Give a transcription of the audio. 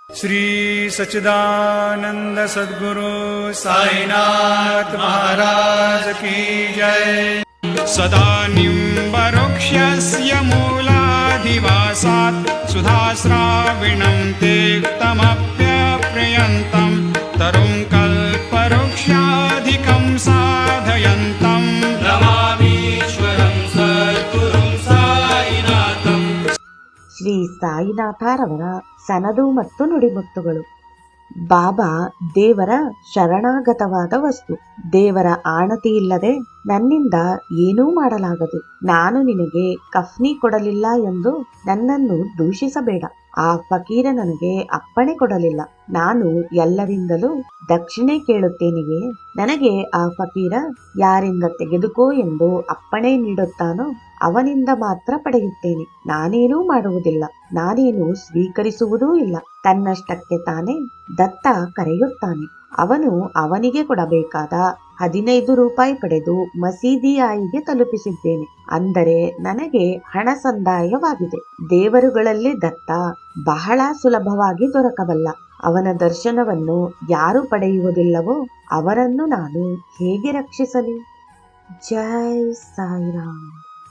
श्री सच्चिदानंद सद्गुरु साईनाथ महाराज की जय। सदा निम्बवृक्षस्य मूलाधिवासात् सुधाश्राविणं तेक्तमप्यप्रियन्तं तरुं कल्पवृक्षाधिकं साधयन्तं नमामीश्वरं सद्गुरुं साईनाथं। ಶ್ರೀ ಸಾಯಿನಾಥರವರ ಸನದು ಮತ್ತು ನುಡಿಮುತ್ತುಗಳು. ಬಾಬಾ ದೇವರ ಶರಣಾಗತವಾದ ವಸ್ತು. ದೇವರ ಆಣತಿ ಇಲ್ಲದೆ ನನ್ನಿಂದ ಏನೂ ಮಾಡಲಾಗದು. ನಾನು ನಿನಗೆ ಕಫ್ನಿ ಕೊಡಲಿಲ್ಲ ಎಂದು ನನ್ನನ್ನು ದೂಷಿಸಬೇಡ. ಆ ಫಕೀರ ನನಗೆ ಅಪ್ಪಣೆ ಕೊಡಲಿಲ್ಲ. ನಾನು ಎಲ್ಲರಿಂದಲೂ ದಕ್ಷಿಣೆ ಕೇಳುತ್ತೇನೆಯೇ? ನನಗೆ ಆ ಫಕೀರ ಯಾರಿಂದ ತೆಗೆದುಕೋ ಎಂದು ಅಪ್ಪಣೆ ನೀಡುತ್ತಾನೋ ಅವನಿಂದ ಮಾತ್ರ ಪಡೆಯುತ್ತೇನೆ. ನಾನೇನೂ ಮಾಡುವುದಿಲ್ಲ, ನಾನೇನು ಸ್ವೀಕರಿಸುವುದೂ ಇಲ್ಲ. ತನ್ನಷ್ಟಕ್ಕೆ ತಾನೇ ದತ್ತ ಕರೆಯುತ್ತಾನೆ. ಅವನು ಅವನಿಗೆ ಕೊಡಬೇಕಾದ 15 ರೂಪಾಯಿ ಪಡೆದು ಮಸೀದಿ ಆಯಿಗೆ ತಲುಪಿಸಿದ್ದೇನೆ. ಅಂದರೆ ನನಗೆ ಹಣ ಸಂದಾಯವಾಗಿದೆ. ದೇವರುಗಳಲ್ಲಿ ದತ್ತ ಬಹಳ ಸುಲಭವಾಗಿ ದೊರಕಬಲ್ಲ. ಅವನ ದರ್ಶನವನ್ನು ಯಾರು ಪಡೆಯುವುದಿಲ್ಲವೋ ಅವರನ್ನು ನಾನು ಹೇಗೆ ರಕ್ಷಿಸಲಿ? ಜೈ ಸಾಯಿರಾಮ್.